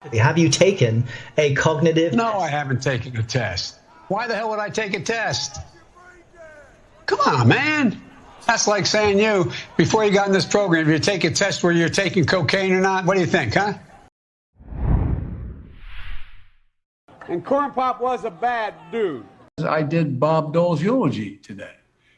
Have you taken a cognitive? No, I haven't taken a test. Why the hell would I take a test? Come on, man. That's like saying you, before you got in this program, if you take a test where you're taking cocaine or not, what do you think, huh? And Corn Pop was a bad dude. I did Bob Dole's eulogy today.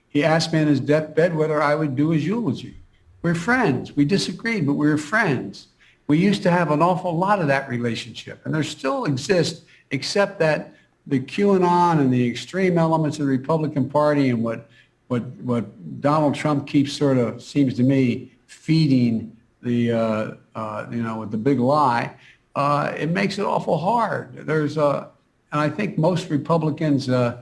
He asked me on his deathbed whether I would do his eulogy. We're friends. We disagreed, but we were friends. We used to have an awful lot of that relationship, and there still exists, except that the QAnon and the extreme elements of the Republican Party and what Donald Trump keeps sort of, seems to me, feeding the, with the big lie, it makes it awful hard. And I think most Republicans, and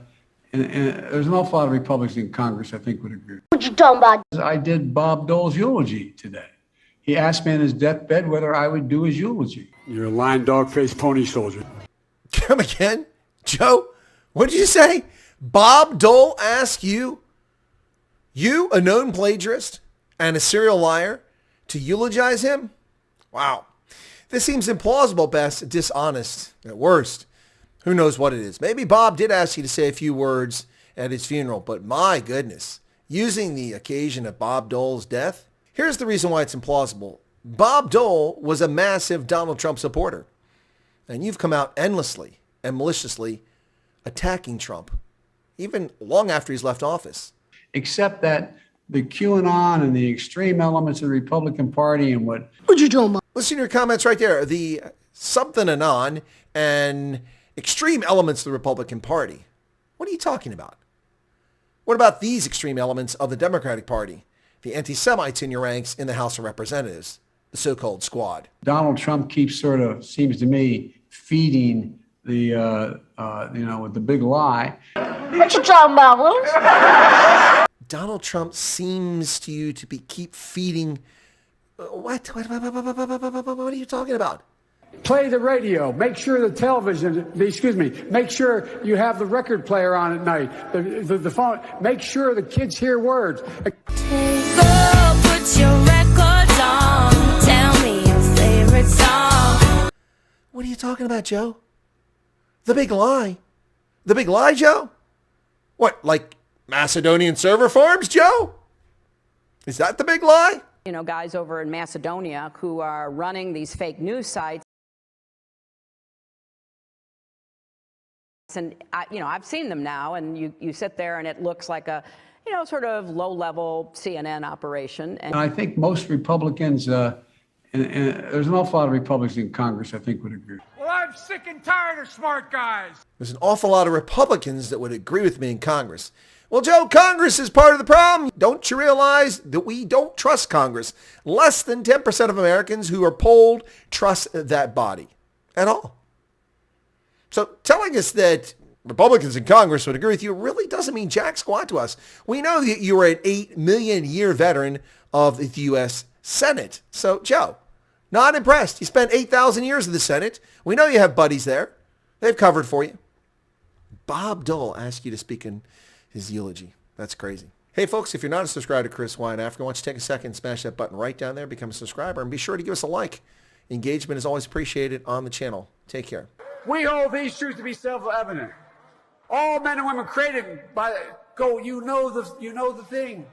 there's an awful lot of Republicans in Congress, I think, would agree. What you talking about? I did Bob Dole's eulogy today. He asked me on his deathbed whether I would do his eulogy. You're a lying dog-faced pony soldier. Come again? Joe, what did you say? Bob Dole asked you, a known plagiarist and a serial liar, to eulogize him? Wow. This seems implausible at best, dishonest at worst. Who knows what it is? Maybe Bob did ask you to say a few words at his funeral, but my goodness, using the occasion of Bob Dole's death? Here's the reason why it's implausible. Bob Dole was a massive Donald Trump supporter, and you've come out endlessly and maliciously attacking Trump, even long after he's left office. Except that the QAnon and the extreme elements of the Republican Party and what you doing, Mom? Listen to your comments right there. The something anon and extreme elements of the Republican Party. What are you talking about? What about these extreme elements of the Democratic Party? The anti-Semites in your ranks in the House of Representatives, the so-called squad. Donald Trump keeps sort of, seems to me, feeding the, with the big lie. What you talking about, Willis? Donald Trump seems to you to keep feeding. What are you talking about? Play the radio. Make sure the television, make sure you have the record player on at night. The phone. Make sure the kids hear words. Put your records on. Tell me your favorite song. What are you talking about, Joe? The big lie. The big lie, Joe? What, like Macedonian server farms, Joe? Is that the big lie? You know, guys over in Macedonia who are running these fake news sites. And, I've seen them now, and you sit there and it looks like a, sort of low-level CNN operation. And I think most Republicans, and there's an awful lot of Republicans in Congress, I think, would agree. Well, I'm sick and tired of smart guys. There's an awful lot of Republicans that would agree with me in Congress. Well, Joe, Congress is part of the problem. Don't you realize that we don't trust Congress? Less than 10% of Americans who are polled trust that body at all. So telling us that Republicans in Congress would agree with you really doesn't mean jack squat to us. We know that you are an 8 million year veteran of the U.S. Senate. So, Joe, not impressed. You spent 8,000 years in the Senate. We know you have buddies there. They've covered for you. Bob Dole asked you to speak in his eulogy. That's crazy. Hey, folks, if you're not a subscriber to Chris Wyatt Africa, why don't you take a second and smash that button right down there, become a subscriber, and be sure to give us a like. Engagement is always appreciated on the channel. Take care. We hold these truths to be self-evident. All men and women created by you know the thing.